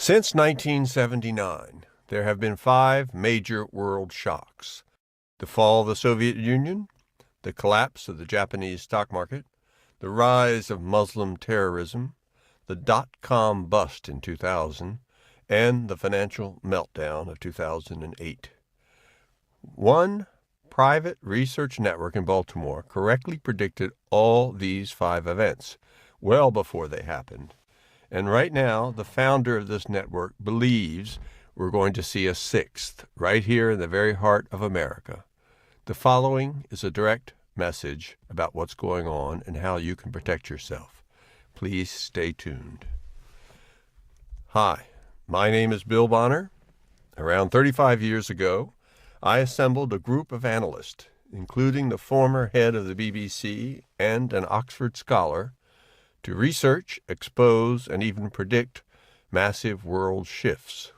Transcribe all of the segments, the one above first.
Since 1979, there have been 5 major world shocks: the fall of the Soviet Union, the collapse of the Japanese stock market, the rise of Muslim terrorism, the dot-com bust in 2000, and the financial meltdown of 2008. One private research network in Baltimore correctly predicted all these 5 events well before they happened. And right now, the founder of this network believes we're going to see a 6th right here in the very heart of America. The following is a direct message about what's going on and how you can protect yourself. Please stay tuned. Hi, my name is Bill Bonner. Around 35 years ago, I assembled a group of analysts, including the former head of the BBC and an Oxford scholar, to research, expose, and even predict massive world shifts.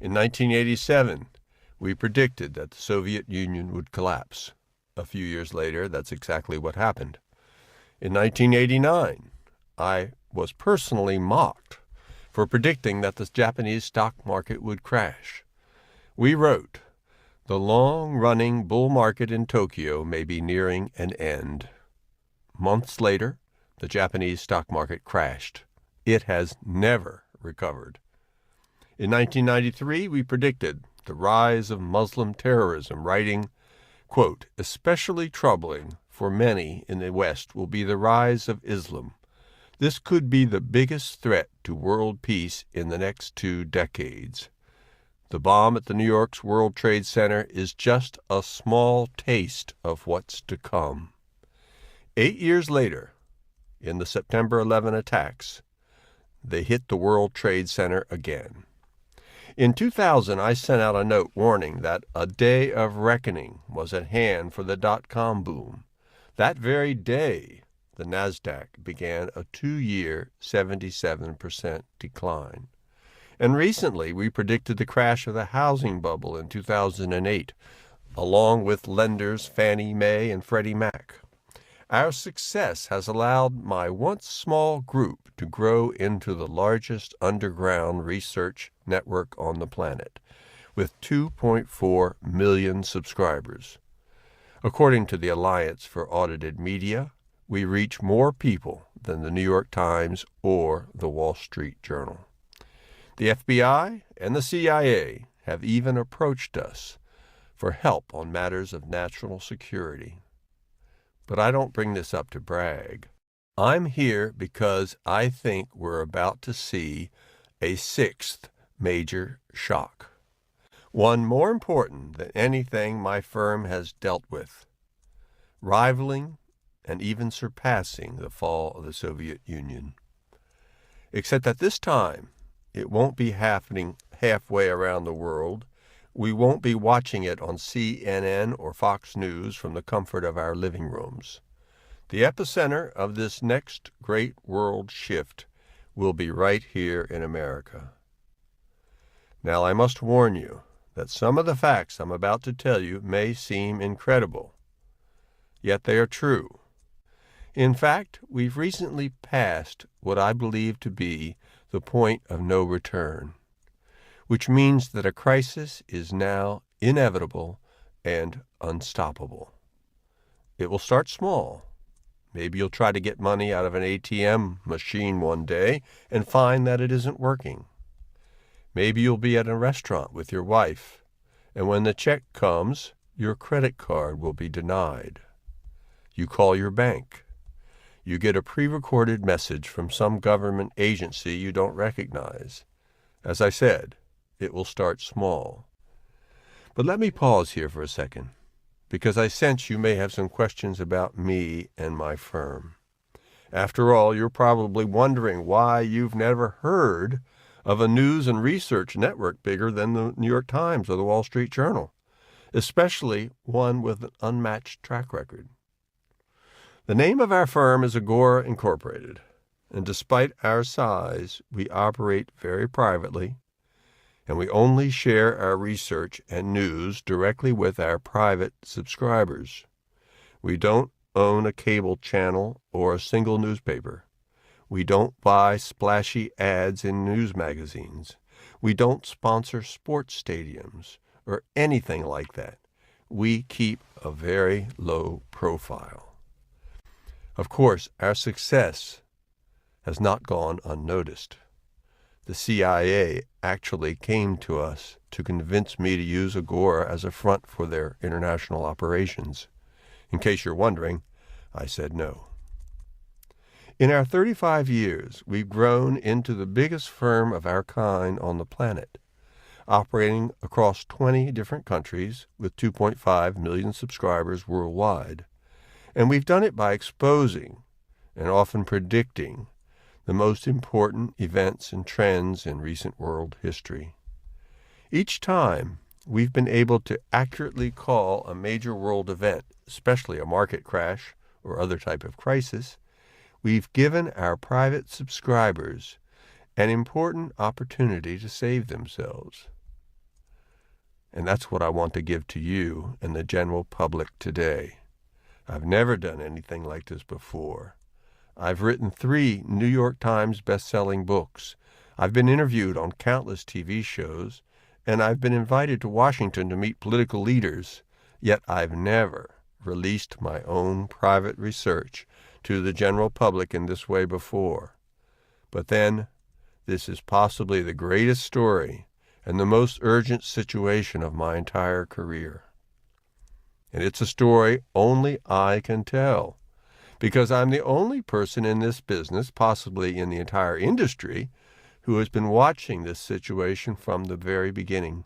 In 1987, we predicted that the Soviet Union would collapse. A few years later, that's exactly what happened. In 1989, I was personally mocked for predicting that the Japanese stock market would crash. We wrote, "The long-running bull market in Tokyo may be nearing an end." Months later, the Japanese stock market crashed. It has never recovered. In 1993, we predicted the rise of Muslim terrorism, writing, quote, "Especially troubling for many in the West will be the rise of Islam. This could be the biggest threat to world peace in the next 2 decades. The bomb at the New York's World Trade Center is just a small taste of what's to come." 8 years later, in the September 11 attacks, they hit the World Trade Center again. In 2000, I sent out a note warning that a day of reckoning was at hand for the dot-com boom. That very day, the NASDAQ began a 2-year 77% decline. And recently, we predicted the crash of the housing bubble in 2008, along with lenders Fannie Mae and Freddie Mac. Our success has allowed my once small group to grow into the largest underground research network on the planet, with 2.4 million subscribers. According to the Alliance for Audited Media, we reach more people than the New York Times or the Wall Street Journal. The FBI and the CIA have even approached us for help on matters of national security. But I don't bring this up to brag. I'm here because I think we're about to see a 6th major shock, one more important than anything my firm has dealt with, rivaling and even surpassing the fall of the Soviet Union. Except that this time, it won't be happening halfway around the world. We won't be watching it on CNN or Fox News from the comfort of our living rooms. The epicenter of this next great world shift will be right here in America. Now, I must warn you that some of the facts I'm about to tell you may seem incredible, yet they are true. In fact, we've recently passed what I believe to be the point of no return, which means that a crisis is now inevitable and unstoppable. It will start small. Maybe you'll try to get money out of an ATM machine one day and find that it isn't working. Maybe you'll be at a restaurant with your wife, and when the check comes, your credit card will be denied. You call your bank. You get a pre-recorded message from some government agency you don't recognize. As I said, it will start small. But let me pause here for a second, because I sense you may have some questions about me and my firm. After all, you're probably wondering why you've never heard of a news and research network bigger than the New York Times or the Wall Street Journal, especially one with an unmatched track record. The name of our firm is Agora Incorporated, and despite our size, we operate very privately, and we only share our research and news directly with our private subscribers. We don't own a cable channel or a single newspaper. We don't buy splashy ads in news magazines. We don't sponsor sports stadiums or anything like that. We keep a very low profile. Of course, our success has not gone unnoticed. The CIA actually came to us to convince me to use Agora as a front for their international operations. In case you're wondering, I said no. In our 35 years, we've grown into the biggest firm of our kind on the planet, operating across 20 different countries with 2.5 million subscribers worldwide. And we've done it by exposing and often predicting the most important events and trends in recent world history. Each time, we've been able to accurately call a major world event, especially a market crash or other type of crisis. We've given our private subscribers an important opportunity to save themselves. And that's what I want to give to you and the general public today. I've never done anything like this before. I've written 3 New York Times best-selling books. I've been interviewed on countless TV shows, and I've been invited to Washington to meet political leaders, yet I've never released my own private research to the general public in this way before. But then, this is possibly the greatest story and the most urgent situation of my entire career. And it's a story only I can tell, because I'm the only person in this business, possibly in the entire industry, who has been watching this situation from the very beginning.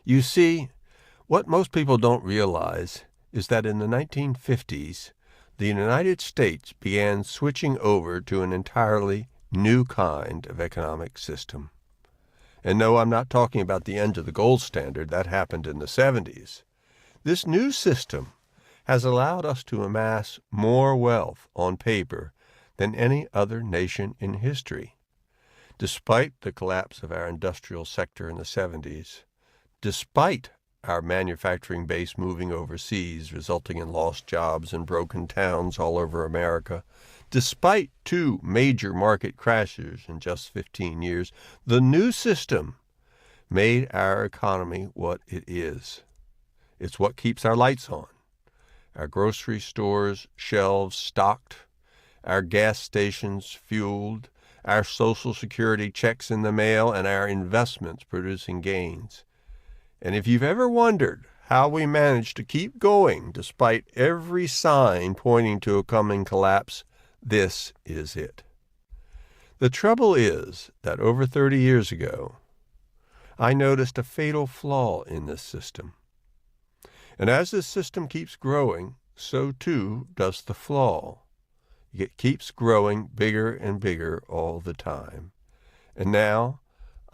You see, what most people don't realize is that in the 1950s, the United States began switching over to an entirely new kind of economic system. And no, I'm not talking about the end of the gold standard. That happened in the 70s. This new system has allowed us to amass more wealth on paper than any other nation in history. Despite the collapse of our industrial sector in the 70s, despite our manufacturing base moving overseas, resulting in lost jobs and broken towns all over America, despite 2 major market crashes in just 15 years, the new system made our economy what it is. It's what keeps our lights on, our grocery stores' shelves stocked, our gas stations fueled, our Social Security checks in the mail, and our investments producing gains. And if you've ever wondered how we managed to keep going despite every sign pointing to a coming collapse, this is it. The trouble is that over 30 years ago, I noticed a fatal flaw in this system. And as this system keeps growing, so too does the flaw. It keeps growing bigger and bigger all the time. And now,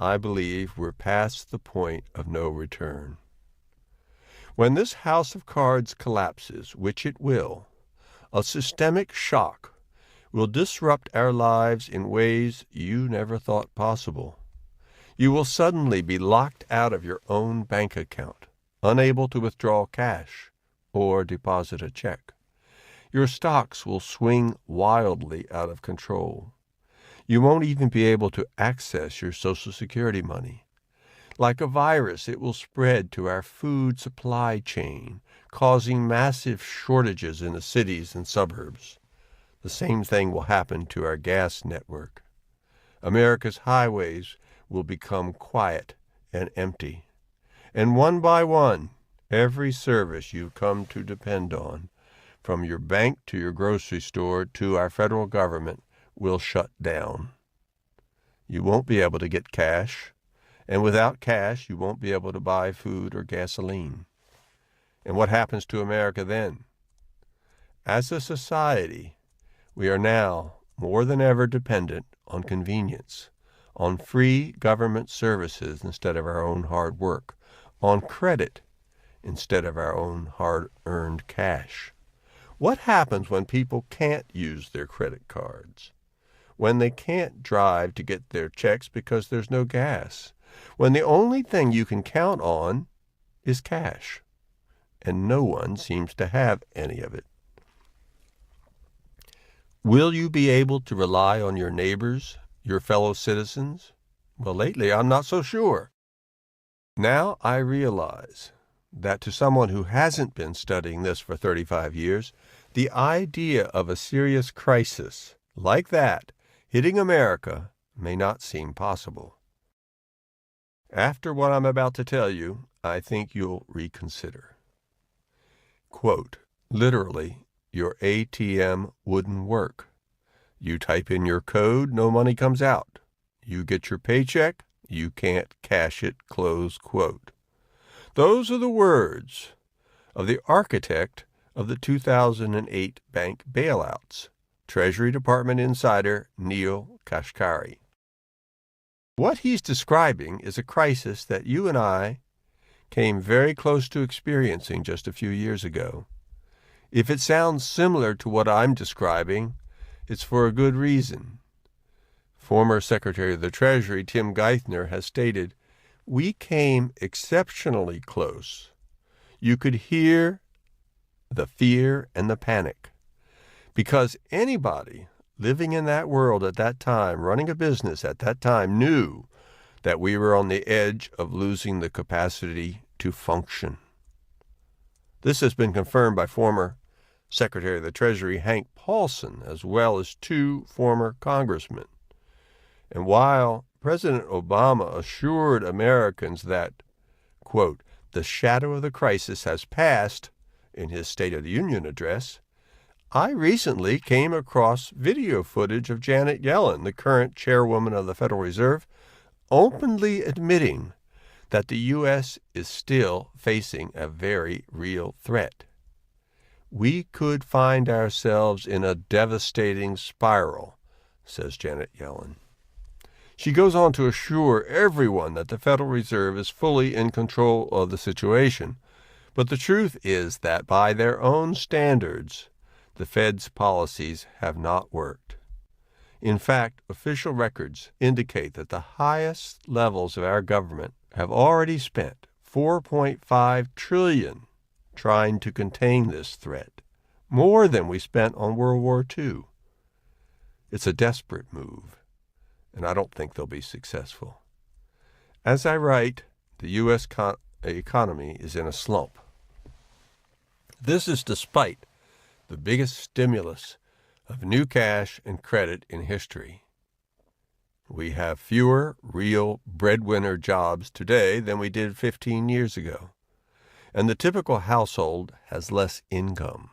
I believe we're past the point of no return. When this house of cards collapses, which it will, a systemic shock will disrupt our lives in ways you never thought possible. You will suddenly be locked out of your own bank account, unable to withdraw cash or deposit a check. Your stocks will swing wildly out of control. You won't even be able to access your Social Security money. Like a virus, it will spread to our food supply chain, causing massive shortages in the cities and suburbs. The same thing will happen to our gas network. America's highways will become quiet and empty. And one by one, every service you've come to depend on, from your bank to your grocery store to our federal government, will shut down. You won't be able to get cash, and without cash, you won't be able to buy food or gasoline. And what happens to America then? As a society, we are now more than ever dependent on convenience, on free government services instead of our own hard work, on credit instead of our own hard-earned cash. What happens when people can't use their credit cards? When they can't drive to get their checks because there's no gas? When the only thing you can count on is cash, and no one seems to have any of it? Will you be able to rely on your neighbors, your fellow citizens? Well, lately I'm not so sure. Now I realize that to someone who hasn't been studying this for 35 years, the idea of a serious crisis like that hitting America may not seem possible. After what I'm about to tell you, I think you'll reconsider. Quote, literally, your ATM wouldn't work. You type in your code, no money comes out. You get your paycheck, you can't cash it, close quote. Those are the words of the architect of the 2008 bank bailouts, Treasury Department insider Neel Kashkari. What he's describing is a crisis that you and I came very close to experiencing just a few years ago. If it sounds similar to what I'm describing, it's for a good reason. Former Secretary of the Treasury Tim Geithner has stated, "We came exceptionally close. You could hear the fear and the panic, because anybody living in that world at that time, running a business at that time, knew that we were on the edge of losing the capacity to function." This has been confirmed by former Secretary of the Treasury Hank Paulson, as well as two former congressmen. And while President Obama assured Americans that, quote, the shadow of the crisis has passed in his State of the Union address, I recently came across video footage of Janet Yellen, the current chairwoman of the Federal Reserve, openly admitting that the U.S. is still facing a very real threat. We could find ourselves in a devastating spiral, says Janet Yellen. She goes on to assure everyone that the Federal Reserve is fully in control of the situation, but the truth is that by their own standards, the Fed's policies have not worked. In fact, official records indicate that the highest levels of our government have already spent $4.5 trillion trying to contain this threat, more than we spent on World War II. It's a desperate move, and I don't think they'll be successful. As I write, the U.S. economy is in a slump. This is despite the biggest stimulus of new cash and credit in history. We have fewer real breadwinner jobs today than we did 15 years ago, and the typical household has less income.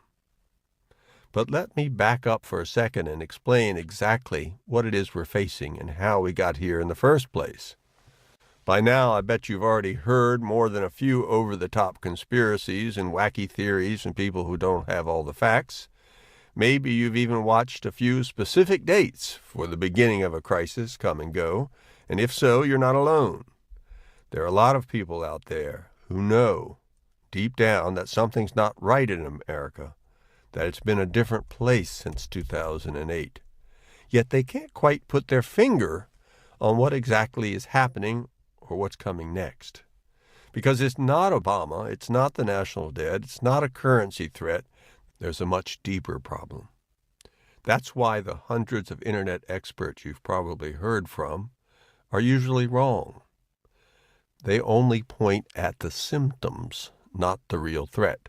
But let me back up for a second and explain exactly what it is we're facing and how we got here in the first place. By now, I bet you've already heard more than a few over-the-top conspiracies and wacky theories from people who don't have all the facts. Maybe you've even watched a few specific dates for the beginning of a crisis come and go, and if so, you're not alone. There are a lot of people out there who know deep down that something's not right in America, that it's been a different place since 2008. Yet they can't quite put their finger on what exactly is happening or what's coming next. Because it's not Obama, it's not the national debt, it's not a currency threat. There's a much deeper problem. That's why the hundreds of internet experts you've probably heard from are usually wrong. They only point at the symptoms, not the real threat.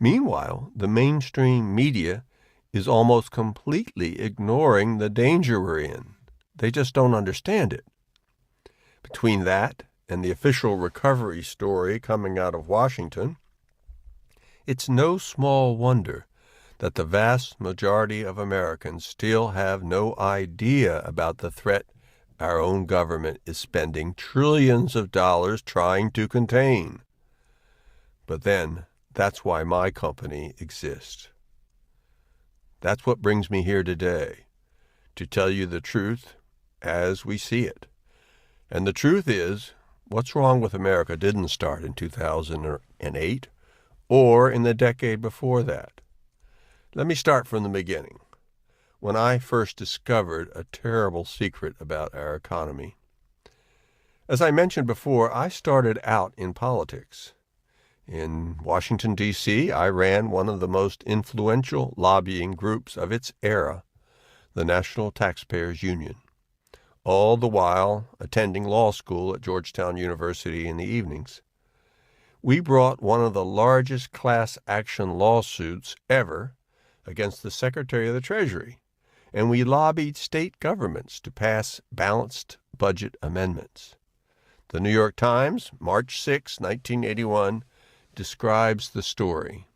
Meanwhile, the mainstream media is almost completely ignoring the danger we're in. They just don't understand it. Between that and the official recovery story coming out of Washington, it's no small wonder that the vast majority of Americans still have no idea about the threat our own government is spending trillions of dollars trying to contain. But then, that's why my company exists. That's what brings me here today, to tell you the truth as we see it. And the truth is, what's wrong with America didn't start in 2008 or in the decade before that. Let me start from the beginning, when I first discovered a terrible secret about our economy. As I mentioned before, I started out in politics. In Washington, D.C., I ran one of the most influential lobbying groups of its era, the National Taxpayers Union, all the while attending law school at Georgetown University in the evenings. We brought one of the largest class action lawsuits ever against the Secretary of the Treasury, and we lobbied state governments to pass balanced budget amendments. The New York Times, March 6, 1981, describes the story.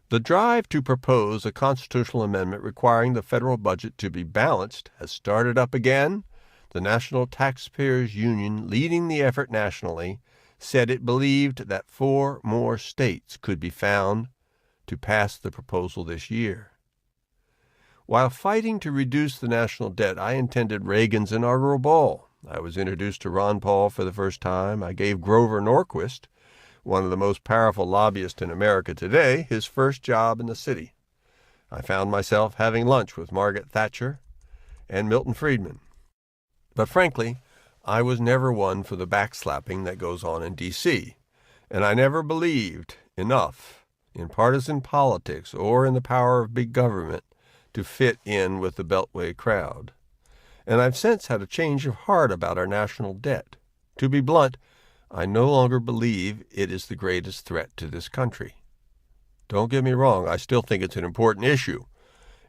The drive to propose a constitutional amendment requiring the federal budget to be balanced has started up again. The National Taxpayers Union, leading the effort nationally, said it believed that 4 more states could be found to pass the proposal this year. While fighting to reduce the national debt, I attended Reagan's inaugural ball. I was introduced to Ron Paul for the first time. I gave Grover Norquist, one of the most powerful lobbyists in America today, his first job in the city. I found myself having lunch with Margaret Thatcher and Milton Friedman. But frankly, I was never one for the backslapping that goes on in D.C., and I never believed enough in partisan politics or in the power of big government to fit in with the Beltway crowd. And I've since had a change of heart about our national debt. To be blunt, I no longer believe it is the greatest threat to this country. Don't get me wrong, I still think it's an important issue,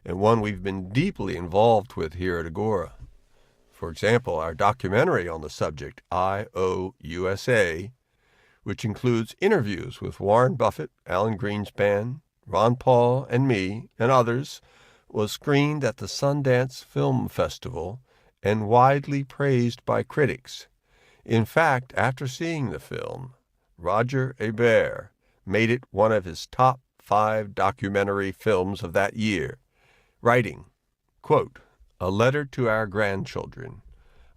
and one we've been deeply involved with here at Agora. For example, our documentary on the subject, IOUSA, which includes interviews with Warren Buffett, Alan Greenspan, Ron Paul, and me, and others, was screened at the Sundance Film Festival and widely praised by critics. In fact, after seeing the film, Roger Ebert made it one of his top 5 documentary films of that year, writing, quote, "A letter to our grandchildren.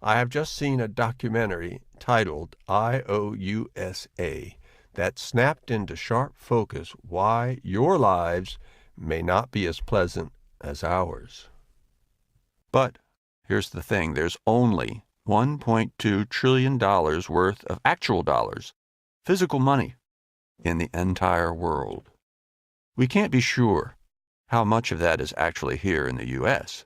I have just seen a documentary titled IOUSA that snapped into sharp focus why your lives may not be as pleasant as ours." But here's the thing, there's only $1.2 trillion worth of actual dollars, physical money, in the entire world. We can't be sure how much of that is actually here in the U.S.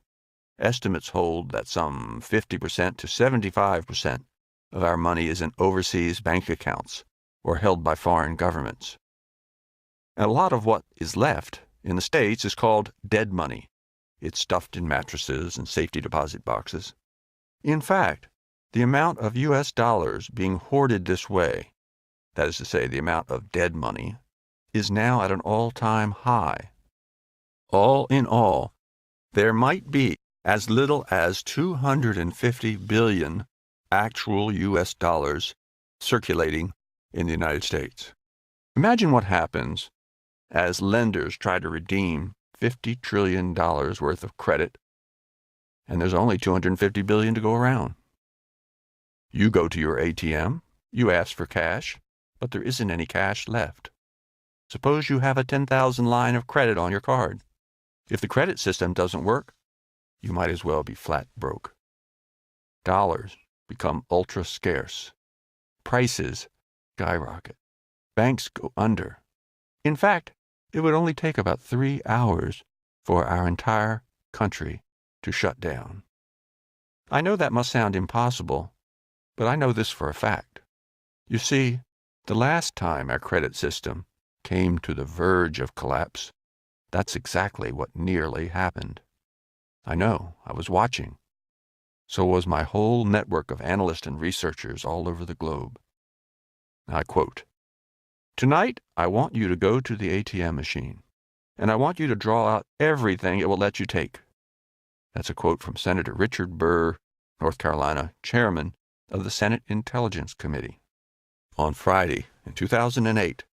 Estimates hold that some 50% to 75% of our money is in overseas bank accounts or held by foreign governments. And a lot of what is left in the States is called dead money. It's stuffed in mattresses and safety deposit boxes. In fact, the amount of U.S. dollars being hoarded this way, that is to say, the amount of dead money, is now at an all-time high. All in all, there might be as little as 250 billion actual U.S. dollars circulating in the United States. Imagine what happens as lenders try to redeem $50 trillion worth of credit, and there's only 250 billion to go around. You go to your ATM, you ask for cash, but there isn't any cash left. Suppose you have a 10,000 line of credit on your card. If the credit system doesn't work, you might as well be flat broke. Dollars become ultra scarce. Prices skyrocket. Banks go under. In fact, it would only take about 3 hours for our entire country to shut down. I know that must sound impossible, but I know this for a fact. You see, the last time our credit system came to the verge of collapse, that's exactly what nearly happened. I know, I was watching. So was my whole network of analysts and researchers all over the globe. I quote, "Tonight, I want you to go to the ATM machine, and I want you to draw out everything it will let you take." That's a quote from Senator Richard Burr, North Carolina, chairman of the Senate Intelligence Committee. On Friday, in 2008,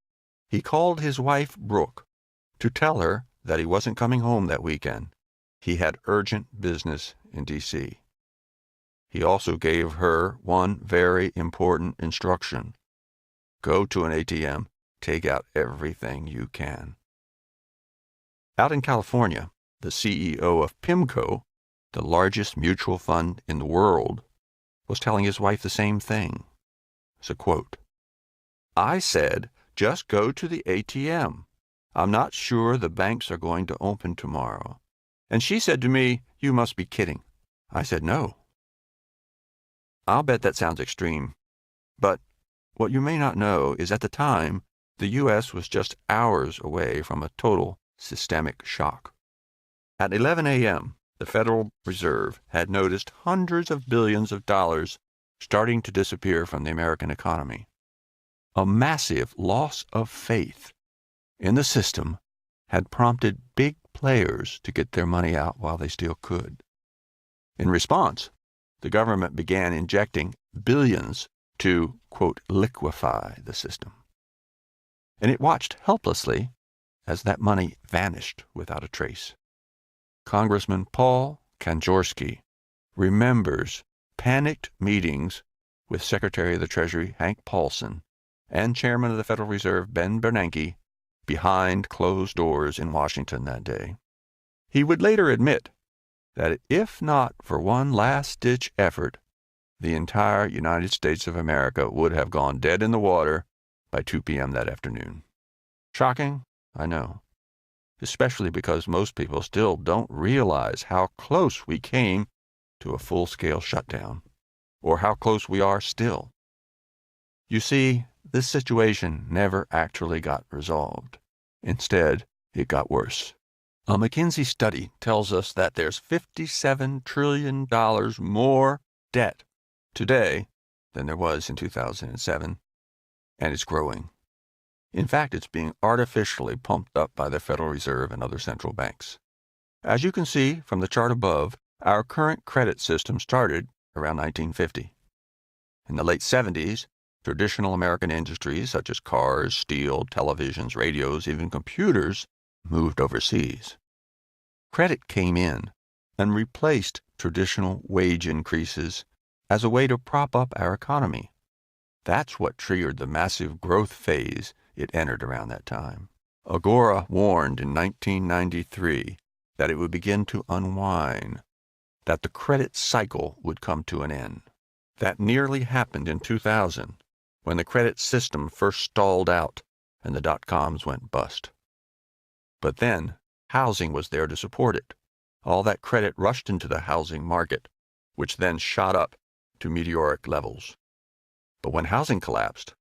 he called his wife, Brooke, to tell her that he wasn't coming home that weekend. He had urgent business in D.C. He also gave her one very important instruction. Go to an ATM, take out everything you can. Out in California, the CEO of PIMCO, the largest mutual fund in the world, was telling his wife the same thing. It's a quote. "I said, Just go to the ATM. I'm not sure the banks are going to open tomorrow." And she said to me, "You must be kidding." I said, "No." I'll bet that sounds extreme, but what you may not know is at the time, the U.S. was just hours away from a total systemic shock. At 11 a.m., the Federal Reserve had noticed hundreds of billions of dollars starting to disappear from the American economy. A massive loss of faith in the system had prompted big players to get their money out while they still could. In response, the government began injecting billions to, quote, liquefy the system. And it watched helplessly as that money vanished without a trace. Congressman Paul Kanjorski remembers panicked meetings with Secretary of the Treasury Hank Paulson and Chairman of the Federal Reserve Ben Bernanke behind closed doors in Washington that day. He would later admit that if not for one last-ditch effort, the entire United States of America would have gone dead in the water by 2 p.m. that afternoon. Shocking, I know, especially because most people still don't realize how close we came to a full-scale shutdown, or how close we are still. You see, this situation never actually got resolved. Instead, it got worse. A McKinsey study tells us that there's $57 trillion more debt today than there was in 2007, and it's growing. In fact, it's being artificially pumped up by the Federal Reserve and other central banks. As you can see from the chart above, our current credit system started around 1950. In the late 70s, traditional American industries such as cars, steel, televisions, radios, even computers moved overseas. Credit came in and replaced traditional wage increases as a way to prop up our economy. That's what triggered the massive growth phase it entered around that time. Agora warned in 1993 that it would begin to unwind, that the credit cycle would come to an end. That nearly happened in 2000, when the credit system first stalled out and the dot-coms went bust. But then, housing was there to support it. All that credit rushed into the housing market, which then shot up to meteoric levels. But when housing collapsed,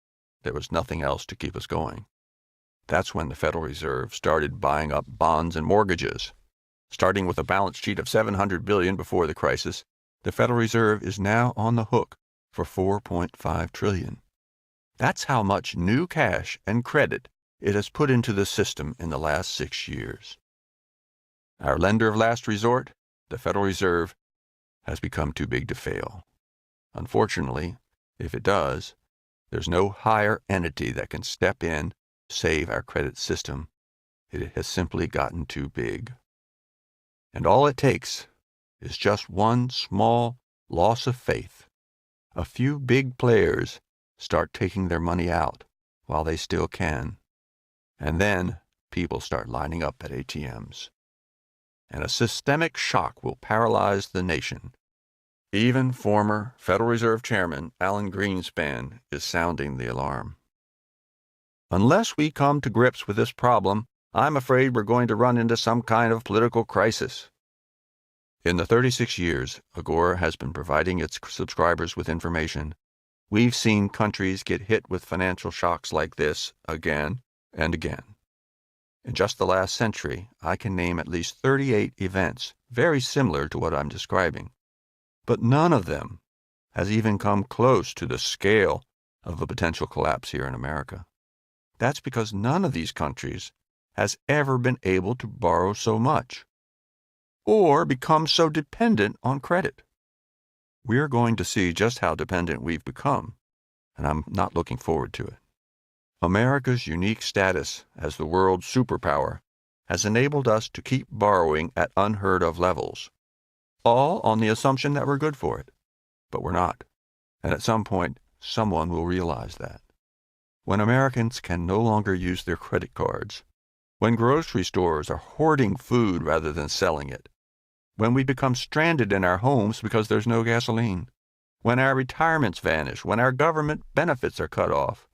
there was nothing else to keep us going. That's when the Federal Reserve started buying up bonds and mortgages. Starting with a balance sheet of $700 billion before the crisis, the Federal Reserve is now on the hook for $4.5 trillion. That's how much new cash and credit it has put into the system in the last 6 years. Our lender of last resort, the Federal Reserve, has become too big to fail. Unfortunately, if it does, there's no higher entity that can step in, save our credit system. It has simply gotten too big. And all it takes is just one small loss of faith. A few big players start taking their money out while they still can. And then people start lining up at ATMs. And a systemic shock will paralyze the nation. Even former Federal Reserve Chairman Alan Greenspan is sounding the alarm. Unless we come to grips with this problem, I'm afraid we're going to run into some kind of political crisis. In the 36 years Agora has been providing its subscribers with information, we've seen countries get hit with financial shocks like this again and again. In just the last century, I can name at least 38 events very similar to what I'm describing. But none of them has even come close to the scale of a potential collapse here in America. That's because none of these countries has ever been able to borrow so much or become so dependent on credit. We're going to see just how dependent we've become, and I'm not looking forward to it. America's unique status as the world's superpower has enabled us to keep borrowing at unheard-of levels, all on the assumption that we're good for it. But we're not. And at some point, someone will realize that. When Americans can no longer use their credit cards, when grocery stores are hoarding food rather than selling it, when we become stranded in our homes because there's no gasoline, when our retirements vanish, when our government benefits are cut off,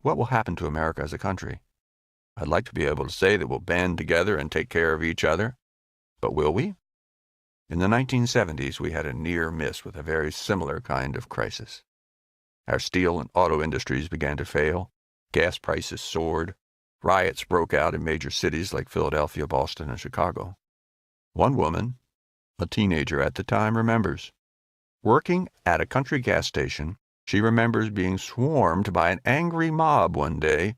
what will happen to America as a country? I'd like to be able to say that we'll band together and take care of each other, but will we? In the 1970s, we had a near miss with a very similar kind of crisis. Our steel and auto industries began to fail, gas prices soared, riots broke out in major cities like Philadelphia, Boston, and Chicago. One woman, a teenager at the time, remembers. Working at a country gas station, she remembers being swarmed by an angry mob one day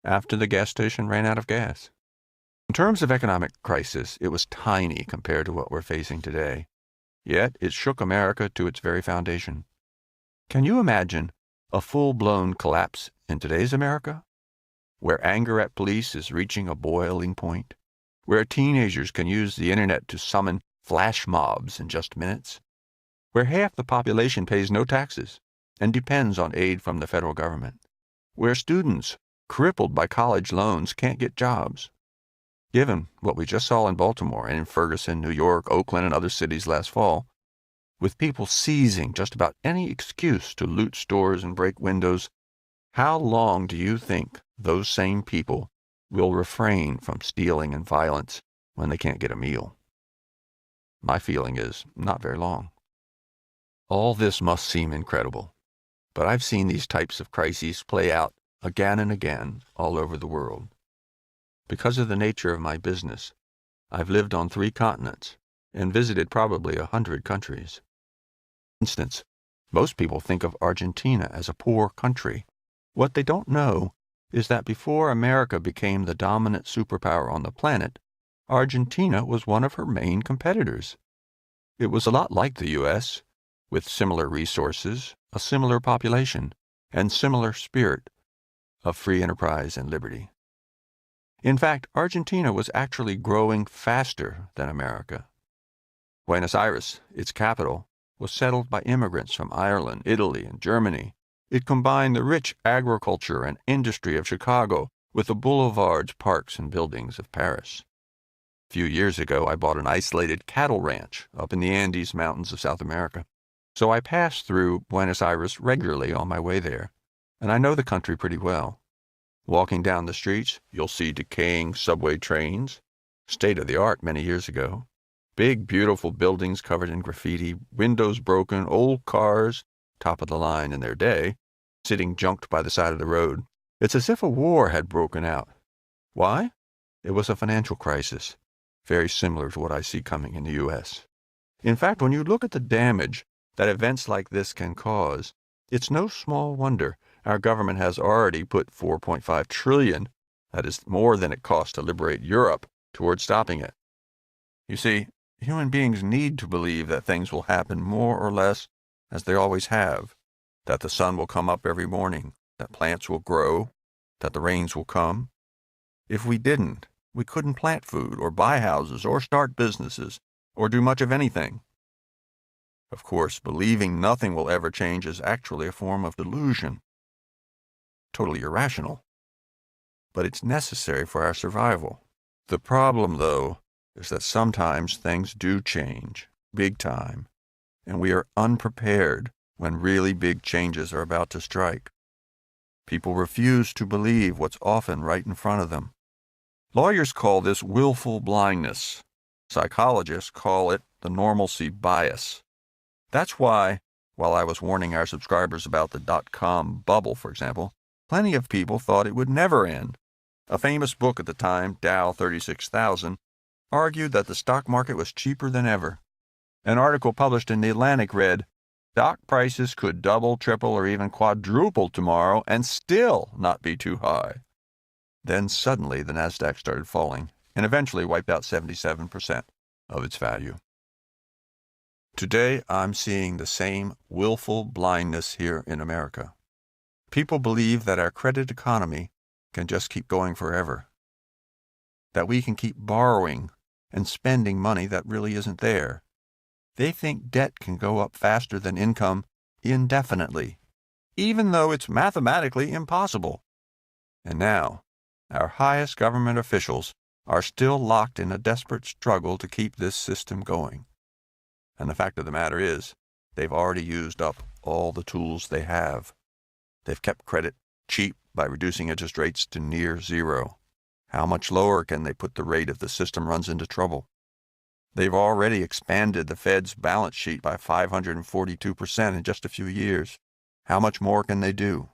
after the gas station ran out of gas. In terms of economic crisis, it was tiny compared to what we're facing today. Yet it shook America to its very foundation. Can you imagine a full-blown collapse in today's America, where anger at police is reaching a boiling point, where teenagers can use the internet to summon flash mobs in just minutes, where half the population pays no taxes and depends on aid from the federal government, where students, crippled by college loans, can't get jobs? Given what we just saw in Baltimore and in Ferguson, New York, Oakland, and other cities last fall, with people seizing just about any excuse to loot stores and break windows, how long do you think those same people will refrain from stealing and violence when they can't get a meal? My feeling is not very long. All this must seem incredible, but I've seen these types of crises play out again and again all over the world. Because of the nature of my business, I've lived on 3 continents and visited probably 100 countries. For instance, most people think of Argentina as a poor country. What they don't know is that before America became the dominant superpower on the planet, Argentina was one of her main competitors. It was a lot like the U.S., with similar resources, a similar population, and similar spirit of free enterprise and liberty. In fact, Argentina was actually growing faster than America. Buenos Aires, its capital, was settled by immigrants from Ireland, Italy, and Germany. It combined the rich agriculture and industry of Chicago with the boulevards, parks, and buildings of Paris. A few years ago, I bought an isolated cattle ranch up in the Andes Mountains of South America, so I passed through Buenos Aires regularly on my way there, and I know the country pretty well. Walking down the streets, you'll see decaying subway trains, state-of-the-art many years ago, big, beautiful buildings covered in graffiti, windows broken, old cars, top of the line in their day, sitting junked by the side of the road. It's as if a war had broken out. Why? It was a financial crisis, very similar to what I see coming in the U.S. In fact, when you look at the damage that events like this can cause, it's no small wonder our government has already put $4.5 trillion, that is more than it cost to liberate Europe, towards stopping it. You see, human beings need to believe that things will happen more or less as they always have, that the sun will come up every morning, that plants will grow, that the rains will come. If we didn't, we couldn't plant food or buy houses or start businesses or do much of anything. Of course, believing nothing will ever change is actually a form of delusion. Totally irrational. But it's necessary for our survival. The problem, though, is that sometimes things do change, big time, and we are unprepared when really big changes are about to strike. People refuse to believe what's often right in front of them. Lawyers call this willful blindness. Psychologists call it the normalcy bias. That's why, while I was warning our subscribers about the dot-com bubble, for example, plenty of people thought it would never end. A famous book at the time, Dow 36,000, argued that the stock market was cheaper than ever. An article published in The Atlantic read, "Stock prices could double, triple, or even quadruple tomorrow and still not be too high." Then suddenly the NASDAQ started falling and eventually wiped out 77% of its value. Today, I'm seeing the same willful blindness here in America. People believe that our credit economy can just keep going forever, that we can keep borrowing and spending money that really isn't there. They think debt can go up faster than income indefinitely, even though it's mathematically impossible. And now, our highest government officials are still locked in a desperate struggle to keep this system going. And the fact of the matter is, they've already used up all the tools they have. They've kept credit cheap by reducing interest rates to near zero. How much lower can they put the rate if the system runs into trouble? They've already expanded the Fed's balance sheet by 542% in just a few years. How much more can they do?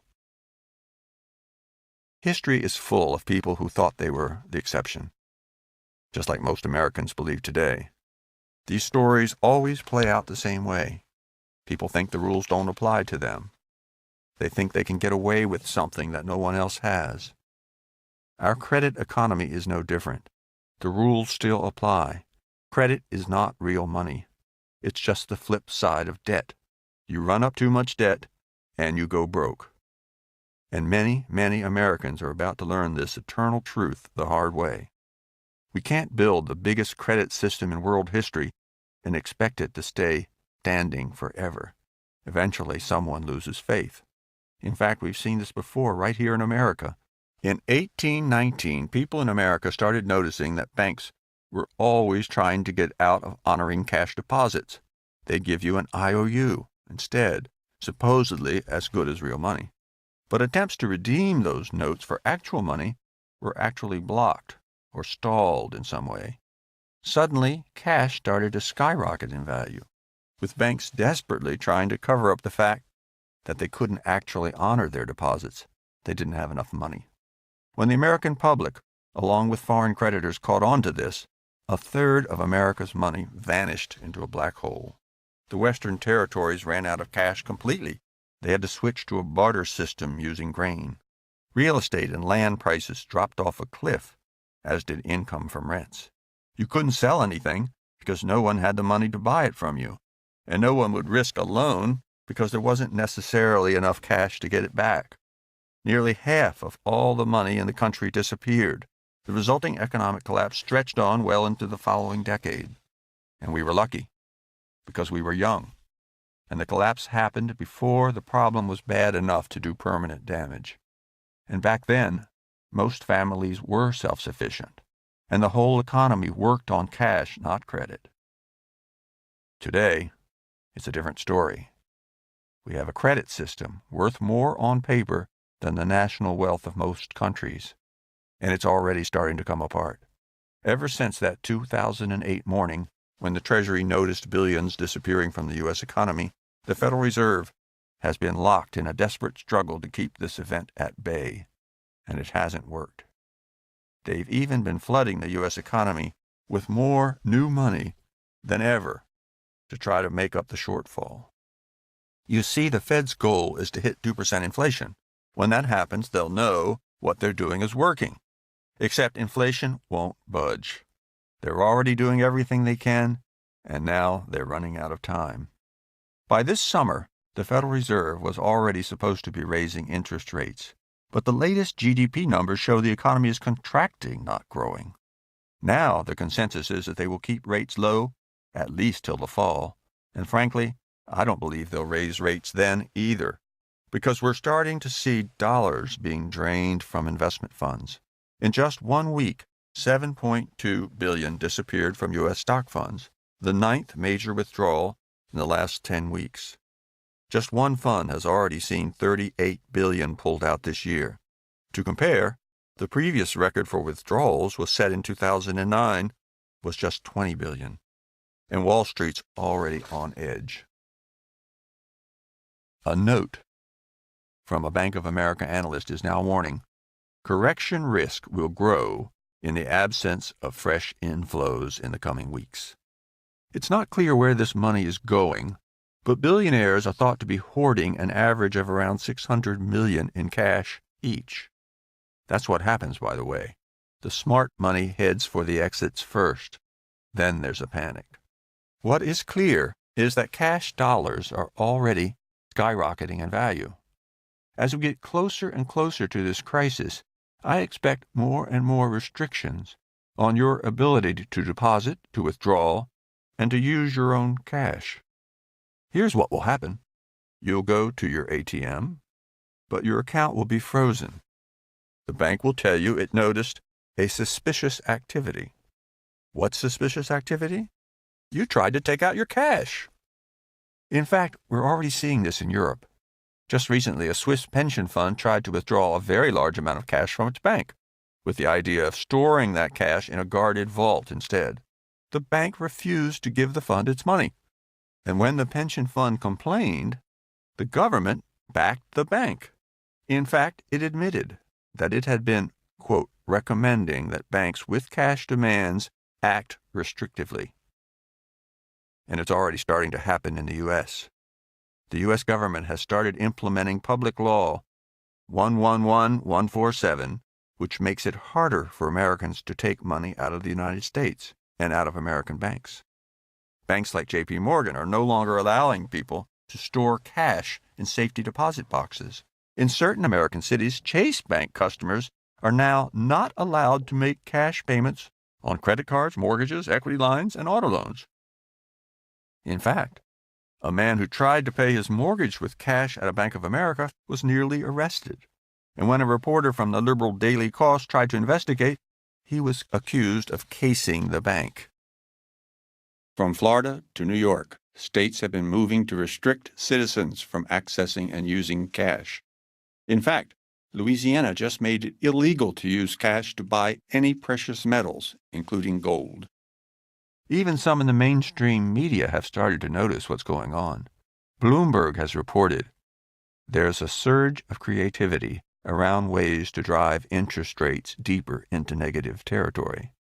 History is full of people who thought they were the exception, just like most Americans believe today. These stories always play out the same way. People think the rules don't apply to them. They think they can get away with something that no one else has. Our credit economy is no different. The rules still apply. Credit is not real money. It's just the flip side of debt. You run up too much debt, and you go broke. And many, many Americans are about to learn this eternal truth the hard way. We can't build the biggest credit system in world history and expect it to stay standing forever. Eventually, someone loses faith. In fact, we've seen this before right here in America. In 1819, people in America started noticing that banks were always trying to get out of honoring cash deposits. They'd give you an IOU instead, supposedly as good as real money. But attempts to redeem those notes for actual money were actually blocked or stalled in some way. Suddenly, cash started to skyrocket in value, with banks desperately trying to cover up the fact that they couldn't actually honor their deposits. They didn't have enough money. When the American public, along with foreign creditors, caught on to this, a third of America's money vanished into a black hole. The Western territories ran out of cash completely. They had to switch to a barter system using grain. Real estate and land prices dropped off a cliff, as did income from rents. You couldn't sell anything because no one had the money to buy it from you, and no one would risk a loan because there wasn't necessarily enough cash to get it back. Nearly half of all the money in the country disappeared. The resulting economic collapse stretched on well into the following decade. And we were lucky, because we were young. And the collapse happened before the problem was bad enough to do permanent damage. And back then, most families were self-sufficient, and the whole economy worked on cash, not credit. Today, it's a different story. We have a credit system worth more on paper than the national wealth of most countries, and it's already starting to come apart. Ever since that 2008 morning, when the Treasury noticed billions disappearing from the U.S. economy, the Federal Reserve has been locked in a desperate struggle to keep this event at bay, and it hasn't worked. They've even been flooding the U.S. economy with more new money than ever to try to make up the shortfall. You see, the Fed's goal is to hit 2% inflation. When that happens, they'll know what they're doing is working. Except inflation won't budge. They're already doing everything they can, and now they're running out of time. By this summer, the Federal Reserve was already supposed to be raising interest rates, but the latest GDP numbers show the economy is contracting, not growing. Now the consensus is that they will keep rates low, at least till the fall, and frankly, I don't believe they'll raise rates then either, because we're starting to see dollars being drained from investment funds. In just 1 week, $7.2 billion disappeared from U.S. stock funds, the 9th major withdrawal in the last 10 weeks. Just one fund has already seen $38 billion pulled out this year. To compare, the previous record for withdrawals was set in 2009, was just $20 billion. And Wall Street's already on edge. A note from a Bank of America analyst is now warning, correction risk will grow in the absence of fresh inflows in the coming weeks. It's not clear where this money is going, but billionaires are thought to be hoarding an average of around $600 million in cash each. That's what happens, by the way. The smart money heads for the exits first. Then there's a panic. What is clear is that cash dollars are already skyrocketing in value. As we get closer and closer to this crisis, I expect more and more restrictions on your ability to deposit, to withdraw, and to use your own cash. Here's what will happen. You'll go to your ATM, but your account will be frozen. The bank will tell you it noticed a suspicious activity. What suspicious activity? You tried to take out your cash. In fact, we're already seeing this in Europe. Just recently, a Swiss pension fund tried to withdraw a very large amount of cash from its bank, with the idea of storing that cash in a guarded vault instead. The bank refused to give the fund its money, and when the pension fund complained, the government backed the bank. In fact, it admitted that it had been, quote, recommending that banks with cash demands act restrictively. And it's already starting to happen in the U.S. The U.S. government has started implementing Public Law 111147, which makes it harder for Americans to take money out of the United States and out of American banks. Banks like J.P. Morgan are no longer allowing people to store cash in safety deposit boxes. In certain American cities, Chase Bank customers are now not allowed to make cash payments on credit cards, mortgages, equity lines, and auto loans. In fact, a man who tried to pay his mortgage with cash at a Bank of America was nearly arrested. And when a reporter from the liberal Daily Cost tried to investigate, he was accused of casing the bank. From Florida to New York, states have been moving to restrict citizens from accessing and using cash. In fact, Louisiana just made it illegal to use cash to buy any precious metals, including gold. Even some in the mainstream media have started to notice what's going on. Bloomberg has reported there's a surge of creativity around ways to drive interest rates deeper into negative territory.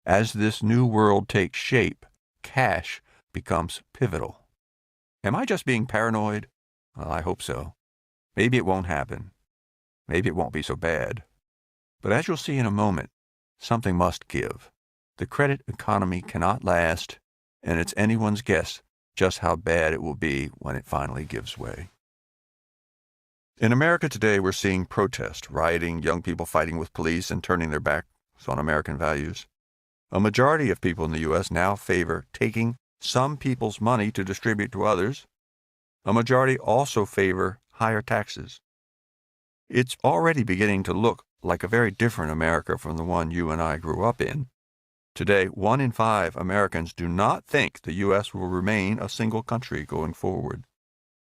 As this new world takes shape, cash becomes pivotal. Am I just being paranoid? Well, I hope so. Maybe it won't happen. Maybe it won't be so bad. But as you'll see in a moment, something must give. The credit economy cannot last, and it's anyone's guess just how bad it will be when it finally gives way. In America today, we're seeing protest, rioting, young people fighting with police and turning their backs on American values. A majority of people in the U.S. now favor taking some people's money to distribute to others. A majority also favor higher taxes. It's already beginning to look like a very different America from the one you and I grew up in. Today, 1 in 5 Americans do not think the U.S. will remain a single country going forward.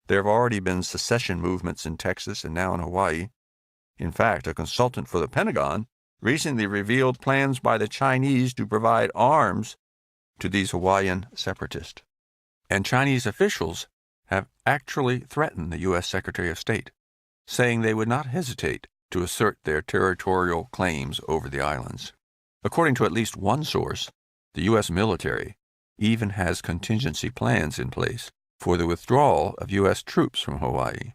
There have already been secession movements in Texas and now in Hawaii. In fact, a consultant for the Pentagon recently revealed plans by the Chinese to provide arms to these Hawaiian separatists. And Chinese officials have actually threatened the U.S. Secretary of State, saying they would not hesitate to assert their territorial claims over the islands. According to at least one source, the U.S. military even has contingency plans in place for the withdrawal of U.S. troops from Hawaii.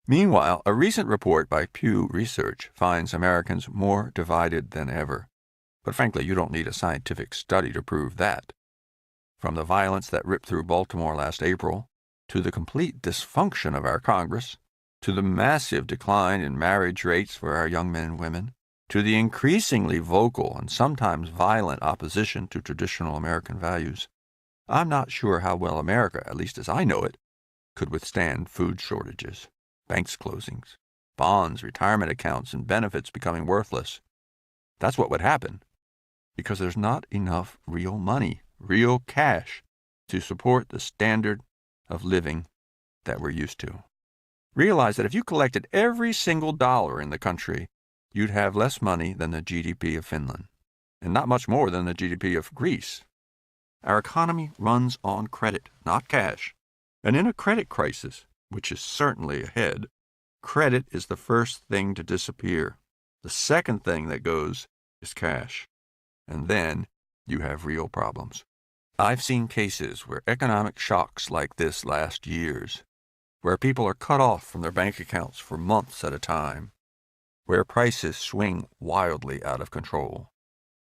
Meanwhile, a recent report by Pew Research finds Americans more divided than ever. But frankly, you don't need a scientific study to prove that. From the violence that ripped through Baltimore last April, to the complete dysfunction of our Congress, to the massive decline in marriage rates for our young men and women, to the increasingly vocal and sometimes violent opposition to traditional American values, I'm not sure how well America, at least as I know it, could withstand food shortages, banks closings, bonds, retirement accounts, and benefits becoming worthless. That's what would happen, because there's not enough real money, real cash, to support the standard of living that we're used to. Realize that if you collected every single dollar in the country, you'd have less money than the GDP of Finland, and not much more than the GDP of Greece. Our economy runs on credit, not cash. And in a credit crisis, which is certainly ahead, credit is the first thing to disappear. The second thing that goes is cash. And then you have real problems. I've seen cases where economic shocks like this last years, where people are cut off from their bank accounts for months at a time, where prices swing wildly out of control,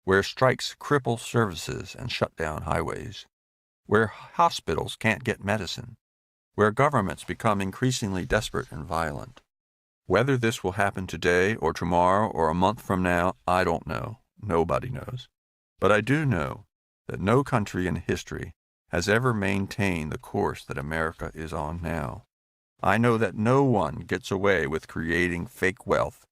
where strikes cripple services and shut down highways, where hospitals can't get medicine, where governments become increasingly desperate and violent. Whether this will happen today or tomorrow or a month from now, I don't know. Nobody knows. But I do know that no country in history has ever maintained the course that America is on now. I know that no one gets away with creating fake wealth